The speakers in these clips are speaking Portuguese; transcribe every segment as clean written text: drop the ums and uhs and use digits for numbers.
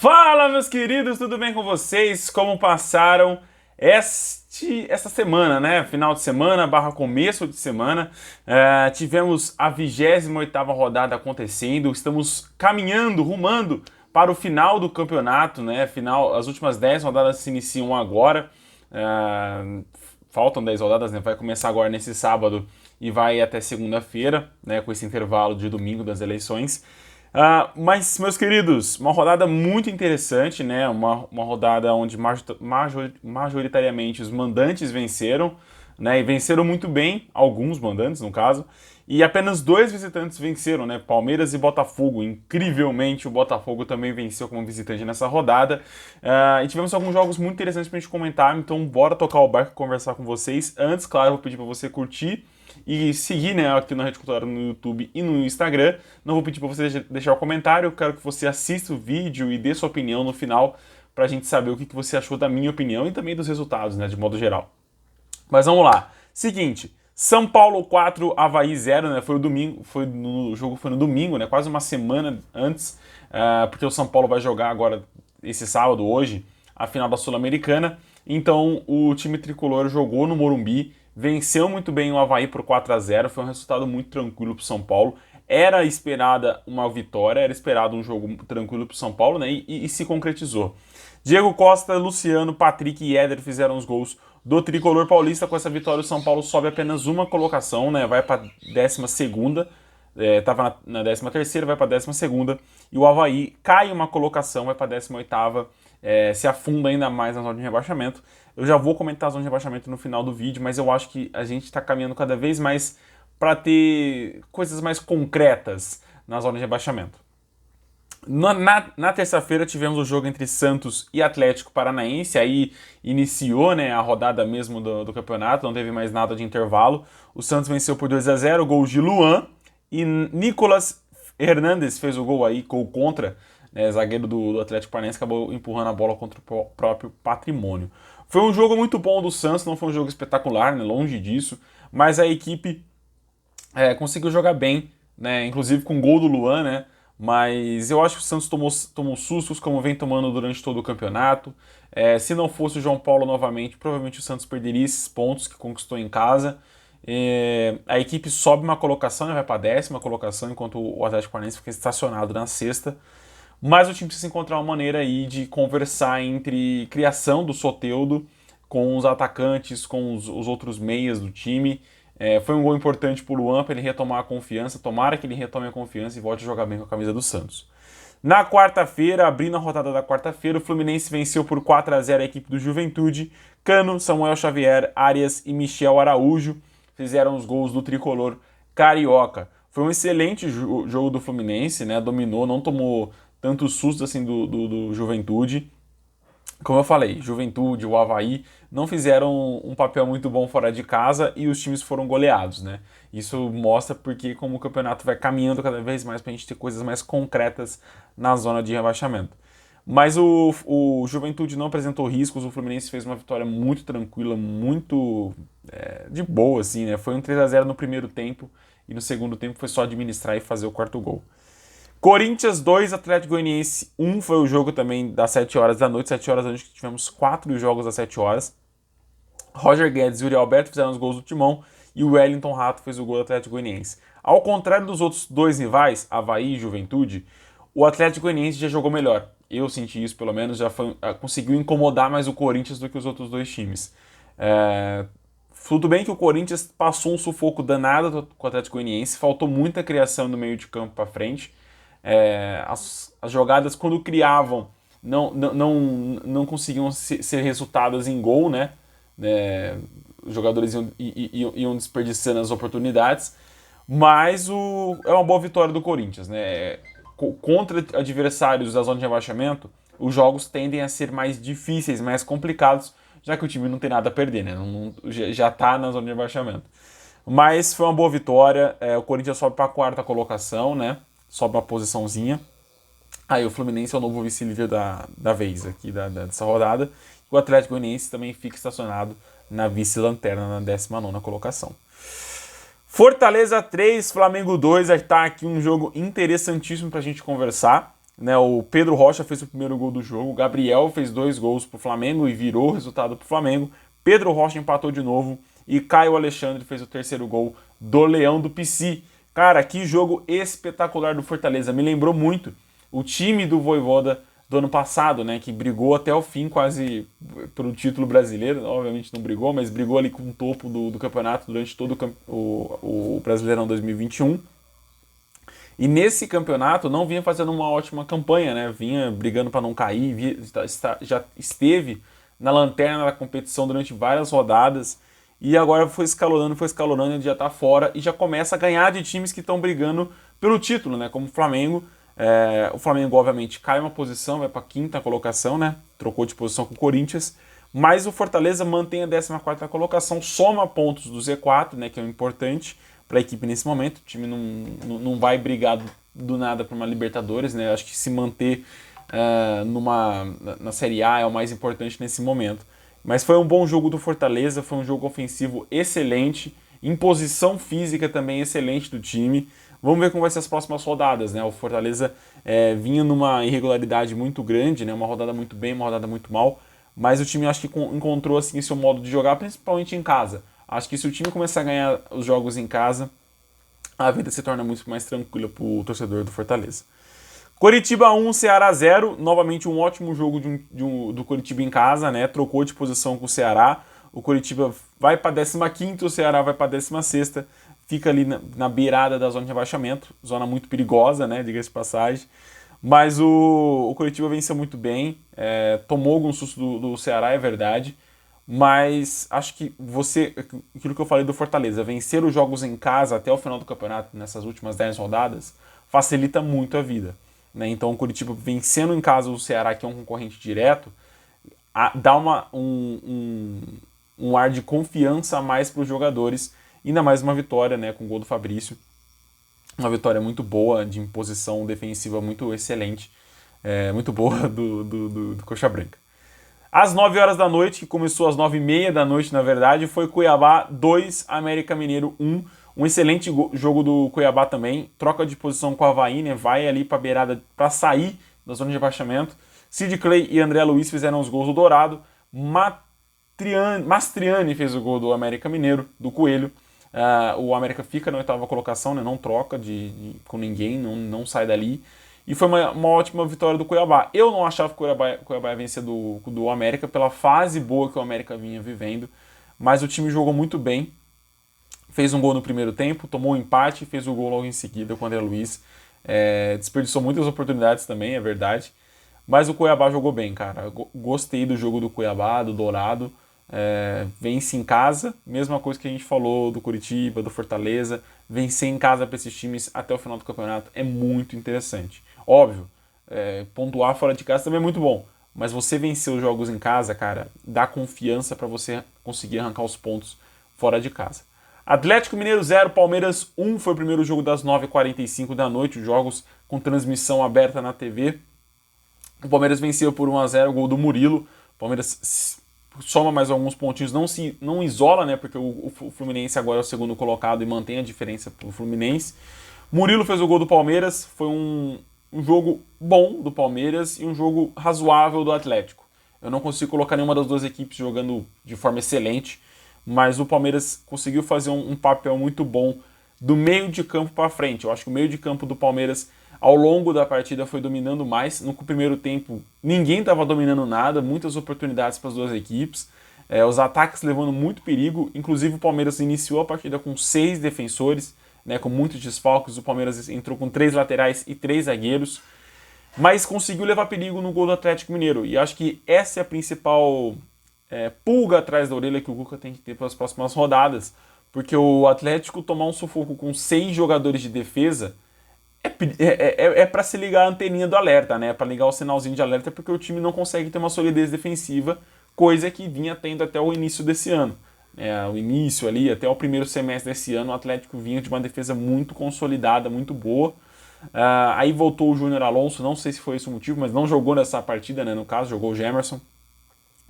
Fala, meus queridos, tudo bem com vocês? Como passaram essa semana, né? Final de semana, barra começo de semana. Tivemos a 28ª rodada acontecendo, estamos caminhando, rumando para o final do campeonato, né? As últimas 10 rodadas se iniciam agora. Faltam 10 rodadas, né? Vai começar agora nesse sábado e vai até segunda-feira, né? Com esse intervalo de domingo das eleições. Mas, meus queridos, uma rodada muito interessante, né? Uma rodada onde majoritariamente os mandantes venceram, né? E venceram muito bem, alguns mandantes, no caso, e apenas dois visitantes venceram, né? Palmeiras e Botafogo. Incrivelmente, o Botafogo também venceu como visitante nessa rodada. E tivemos alguns jogos muito interessantes pra gente comentar, então bora tocar o barco e conversar com vocês. Antes, claro, eu vou pedir pra você curtir e seguir, né, aqui na Rede Cultural no YouTube e no Instagram. Não vou pedir para você deixar o comentário, eu quero que você assista o vídeo e dê sua opinião no final para a gente saber o que você achou da minha opinião e também dos resultados, né, de modo geral. Mas vamos lá. Seguinte, São Paulo 4, Avaí 0, né, foi o domingo, o jogo foi no domingo, né, quase uma semana antes, porque o São Paulo vai jogar agora, esse sábado, hoje, a final da Sul-Americana. Então o time tricolor jogou no Morumbi, venceu muito bem o Avaí por 4-0, foi um resultado muito tranquilo para o São Paulo. Era esperada uma vitória, era esperado um jogo tranquilo para o São Paulo, né? E se concretizou. Diego Costa, Luciano, Patrick e Éder fizeram os gols do tricolor paulista. Com essa vitória, o São Paulo sobe apenas uma colocação, né? Vai para 12ª. Estava na 13ª, vai para 12ª. E o Avaí cai uma colocação, vai para 18ª. Se afunda ainda mais na zona de rebaixamento. Eu já vou comentar a zona de rebaixamento no final do vídeo, mas eu acho que a gente está caminhando cada vez mais para ter coisas mais concretas na zona de rebaixamento. Na terça-feira tivemos o jogo entre Santos e Atlético Paranaense, aí iniciou, né, a rodada mesmo do campeonato, não teve mais nada de intervalo. O Santos venceu por 2-0, gols de Luan e Nicolas Hernandes fez o gol aí, gol contra, né, zagueiro do Atlético Paranaense, acabou empurrando a bola contra o próprio patrimônio. Foi um jogo muito bom do Santos, não foi um jogo espetacular, né, longe disso, mas a equipe conseguiu jogar bem, né, inclusive com gol do Luan, né, mas eu acho que o Santos tomou sustos, como vem tomando durante todo o campeonato. Se não fosse o João Paulo novamente, provavelmente o Santos perderia esses pontos que conquistou em casa. A equipe sobe uma colocação, né, vai para a 10ª colocação, enquanto o Atlético Paranaense fica estacionado na 6ª. Mas o time precisa encontrar uma maneira aí de conversar entre criação do Soteldo com os atacantes, com os outros meias do time. Foi um gol importante para o Luan, para ele retomar a confiança. Tomara que ele retome a confiança e volte a jogar bem com a camisa do Santos. Na quarta-feira, abrindo a rodada da quarta-feira, o Fluminense venceu por 4-0 a equipe do Juventude. Cano, Samuel Xavier, Arias e Michel Araújo fizeram os gols do tricolor carioca. Foi um excelente jogo do Fluminense, né? Dominou, não tomou tanto susto assim do Juventude. Como eu falei, Juventude, o Avaí não fizeram um papel muito bom fora de casa e os times foram goleados, né? Isso mostra porque como o campeonato vai caminhando cada vez mais para a gente ter coisas mais concretas na zona de rebaixamento. Mas o Juventude não apresentou riscos, o Fluminense fez uma vitória muito tranquila, muito de boa, assim, né? Foi um 3-0 no primeiro tempo e no segundo tempo foi só administrar e fazer o quarto gol. Corinthians 2, Atlético Goianiense 1 foi o jogo também das 7 horas da noite. 7 horas da noite que tivemos 4 jogos às 7 horas. Roger Guedes e Yuri Alberto fizeram os gols do Timão e o Wellington Rato fez o gol do Atlético Goianiense. Ao contrário dos outros dois rivais, Avaí e Juventude, o Atlético Goianiense já jogou melhor. Eu senti isso pelo menos, conseguiu incomodar mais o Corinthians do que os outros dois times. Tudo bem que o Corinthians passou um sufoco danado com o Atlético Goianiense, faltou muita criação no meio de campo para frente. As jogadas, quando criavam, não conseguiam ser resultadas em gol, né? Os jogadores iam desperdiçando as oportunidades, mas é uma boa vitória do Corinthians, né? Contra adversários da zona de rebaixamento, os jogos tendem a ser mais difíceis, mais complicados, já que o time não tem nada a perder, né? Já está na zona de rebaixamento. Mas foi uma boa vitória, o Corinthians sobe para a 4ª colocação, né? Sobe uma posiçãozinha. Aí o Fluminense é o novo vice-líder da vez aqui, dessa rodada. O Atlético Goianiense também fica estacionado na vice-lanterna, na 19ª colocação. Fortaleza 3, Flamengo 2, está aqui um jogo interessantíssimo para a gente conversar. né? O Pedro Rocha fez o primeiro gol do jogo, o Gabriel fez 2 gols pro Flamengo e virou o resultado pro Flamengo. Pedro Rocha empatou de novo e Caio Alexandre fez o terceiro gol do Leão do Pici. Cara, que jogo espetacular do Fortaleza. Me lembrou muito o time do Vojvoda do ano passado, né? Que brigou até o fim quase pelo título brasileiro. Obviamente não brigou, mas brigou ali com o topo do campeonato durante todo o Brasileirão 2021. E nesse campeonato não vinha fazendo uma ótima campanha, né? Vinha brigando para não cair, já esteve na lanterna da competição durante várias rodadas. E agora foi escalonando, ele já tá fora e já começa a ganhar de times que estão brigando pelo título, né? Como o Flamengo. O Flamengo, obviamente, cai uma posição, vai para a 5ª colocação, né? Trocou de posição com o Corinthians. Mas o Fortaleza mantém a 14ª colocação, soma pontos do Z4, né? Que é o importante para a equipe nesse momento. O time não vai brigar do nada para uma Libertadores, né? Acho que se manter na Série A é o mais importante nesse momento. Mas foi um bom jogo do Fortaleza, foi um jogo ofensivo excelente, imposição física também excelente do time. Vamos ver como vai ser as próximas rodadas, né? O Fortaleza vinha numa irregularidade muito grande, né? Uma rodada muito bem, uma rodada muito mal, mas o time acho que encontrou assim seu modo de jogar, principalmente em casa. Acho que se o time começar a ganhar os jogos em casa, a vida se torna muito mais tranquila para o torcedor do Fortaleza. Coritiba 1, Ceará 0, novamente um ótimo jogo do Coritiba em casa, né? Trocou de posição com o Ceará. O Coritiba vai para 15ª, o Ceará vai para 16ª, fica ali na beirada da zona de rebaixamento, zona muito perigosa, né? Diga-se de passagem. Mas o Coritiba venceu muito bem, tomou algum susto do Ceará, é verdade. Mas acho que aquilo que eu falei do Fortaleza, vencer os jogos em casa até o final do campeonato, nessas últimas 10 rodadas, facilita muito a vida. Né? Então o Coritiba vencendo em casa o Ceará, que é um concorrente direto, dá um ar de confiança a mais para os jogadores, ainda mais uma vitória, né, com o gol do Fabrício. Uma vitória muito boa, de imposição defensiva muito excelente, muito boa do Coxa Branca. Às 9 horas da noite, que começou às 9h30 da noite, na verdade, foi Cuiabá 2, América Mineiro 1. Um excelente jogo do Cuiabá também. Troca de posição com o Avaí, né? Vai ali para a beirada para sair da zona de rebaixamento. Sid Clay e André Luiz fizeram os gols do Dourado. Mastriani fez o gol do América Mineiro, do Coelho. O América fica na 8ª colocação, né? Não troca com ninguém, não sai dali. E foi uma ótima vitória do Cuiabá. Eu não achava que o Cuiabá ia vencer do América pela fase boa que o América vinha vivendo. Mas o time jogou muito bem. Fez um gol no primeiro tempo, tomou um empate e fez o gol logo em seguida com o André Luiz. Desperdiçou muitas oportunidades também, é verdade. Mas o Cuiabá jogou bem, cara. Gostei do jogo do Cuiabá, do Dourado. Vence em casa, mesma coisa que a gente falou do Curitiba, do Fortaleza. Vencer em casa para esses times até o final do campeonato é muito interessante. Óbvio, pontuar fora de casa também é muito bom. Mas você vencer os jogos em casa, cara, dá confiança para você conseguir arrancar os pontos fora de casa. Atlético Mineiro 0, Palmeiras 1 foi o primeiro jogo das 9h45 da noite, os jogos com transmissão aberta na TV. O Palmeiras venceu por 1-0, o gol do Murilo. O Palmeiras soma mais alguns pontinhos, não isola, né? Porque o Fluminense agora é o segundo colocado e mantém a diferença para o Fluminense. Murilo fez o gol do Palmeiras, foi um jogo bom do Palmeiras e um jogo razoável do Atlético. Eu não consigo colocar nenhuma das duas equipes jogando de forma excelente, mas o Palmeiras conseguiu fazer um papel muito bom do meio de campo para frente. Eu acho que o meio de campo do Palmeiras, ao longo da partida, foi dominando mais. No primeiro tempo, ninguém estava dominando nada, muitas oportunidades para as duas equipes. Os ataques levando muito perigo. Inclusive, o Palmeiras iniciou a partida com 6 defensores, né, com muitos desfalques. O Palmeiras entrou com 3 laterais e 3 zagueiros, mas conseguiu levar perigo no gol do Atlético Mineiro. E acho que essa é a principal pulga atrás da orelha que o Cuca tem que ter para as próximas rodadas, porque o Atlético tomar um sufoco com 6 jogadores de defesa para se ligar a anteninha do alerta, né? Para ligar o sinalzinho de alerta, porque o time não consegue ter uma solidez defensiva, coisa que vinha tendo até o início desse ano. O início ali, até o primeiro semestre desse ano, o Atlético vinha de uma defesa muito consolidada, muito boa. Aí voltou o Júnior Alonso, não sei se foi esse o motivo, mas não jogou nessa partida, né? No caso, jogou o Gemerson.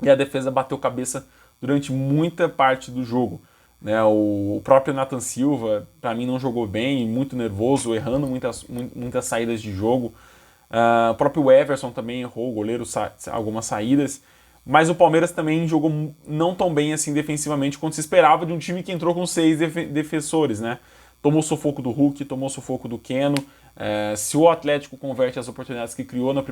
E a defesa bateu cabeça durante muita parte do jogo. Né, o próprio Nathan Silva, para mim, não jogou bem, muito nervoso, errando muitas saídas de jogo. O próprio Everson também errou, o goleiro algumas saídas. Mas o Palmeiras também jogou não tão bem assim defensivamente quanto se esperava de um time que entrou com 6 defensores, né? Tomou sufoco do Hulk, tomou sufoco do Keno. Se o Atlético converte as oportunidades que criou no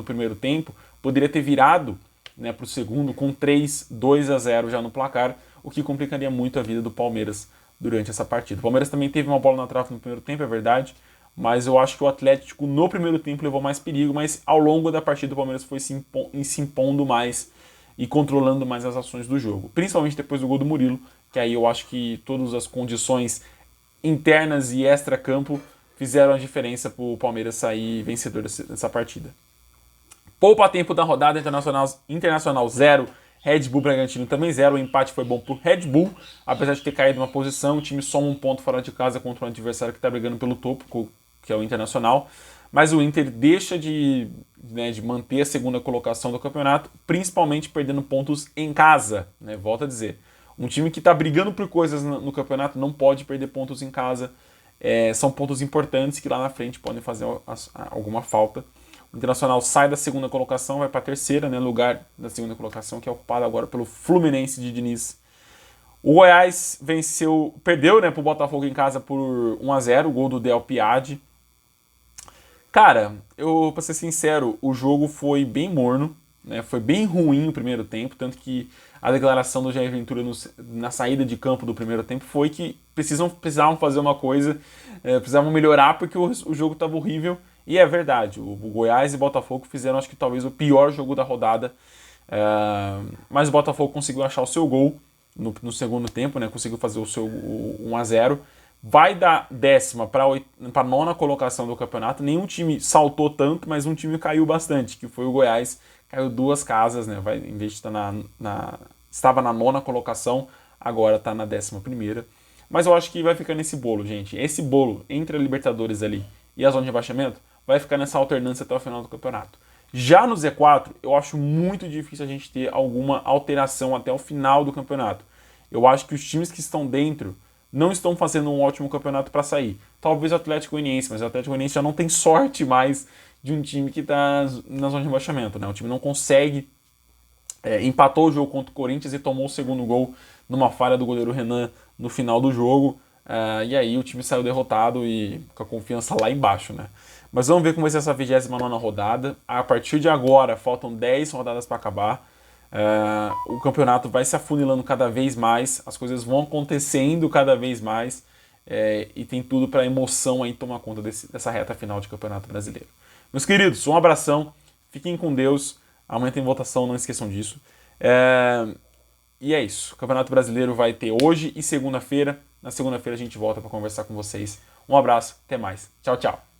primeiro tempo, poderia ter virado, né, para o segundo com 2-0 já no placar, o que complicaria muito a vida do Palmeiras durante essa partida. O Palmeiras também teve uma bola na trave no primeiro tempo, é verdade, mas eu acho que o Atlético no primeiro tempo levou mais perigo, mas ao longo da partida o Palmeiras foi se impondo mais e controlando mais as ações do jogo, principalmente depois do gol do Murilo, que aí eu acho que todas as condições internas e extra-campo fizeram a diferença para o Palmeiras sair vencedor dessa partida. Poupa tempo da rodada, Internacional 0, Red Bull Bragantino também 0. O empate foi bom pro Red Bull, apesar de ter caído uma posição. O time soma um ponto fora de casa contra um adversário que está brigando pelo topo, que é o Internacional. Mas o Inter deixa de manter a segunda colocação do campeonato, principalmente perdendo pontos em casa, né? Volto a dizer, um time que está brigando por coisas no campeonato não pode perder pontos em casa. São pontos importantes que lá na frente podem fazer alguma falta. O Internacional sai da segunda colocação, vai para a terceira, né, lugar da segunda colocação, que é ocupado agora pelo Fluminense de Diniz. O Goiás perdeu, né, para o Botafogo em casa por 1-0, o gol do Del Piade. Cara, pra ser sincero, o jogo foi bem morno, né, foi bem ruim o primeiro tempo, tanto que a declaração do Jair Ventura na saída de campo do primeiro tempo foi que precisavam fazer uma coisa, precisavam melhorar porque o jogo estava horrível. E é verdade, o Goiás e o Botafogo fizeram, acho que talvez o pior jogo da rodada, mas o Botafogo conseguiu achar o seu gol no segundo tempo, né? Conseguiu fazer o seu 1-0. Vai da 10ª para a 9ª colocação do campeonato. Nenhum time saltou tanto, mas um time caiu bastante, que foi o Goiás. Caiu 2 casas, né? Em vez de estar estava na 9ª colocação, agora está na 11ª. Mas eu acho que vai ficar nesse bolo, gente. Esse bolo entre a Libertadores ali e a zona de rebaixamento vai ficar nessa alternância até o final do campeonato. Já no Z4, eu acho muito difícil a gente ter alguma alteração até o final do campeonato. Eu acho que os times que estão dentro não estão fazendo um ótimo campeonato para sair. Talvez o Atlético Goianiense, mas o Atlético Goianiense já não tem sorte mais de um time que está na zona de rebaixamento, né? O time não consegue... empatou o jogo contra o Corinthians e tomou o segundo gol numa falha do goleiro Renan no final do jogo. E aí o time saiu derrotado e com a confiança lá embaixo, né? Mas vamos ver como vai ser essa 29ª rodada. A partir de agora, faltam 10 rodadas para acabar. O campeonato vai se afunilando cada vez mais, as coisas vão acontecendo cada vez mais, e tem tudo para a emoção aí tomar conta dessa reta final de Campeonato Brasileiro. Meus queridos, um abração, fiquem com Deus. Amanhã tem votação, não esqueçam disso. E é isso. O Campeonato Brasileiro vai ter hoje e segunda-feira. Na segunda-feira a gente volta para conversar com vocês. Um abraço, até mais. Tchau, tchau.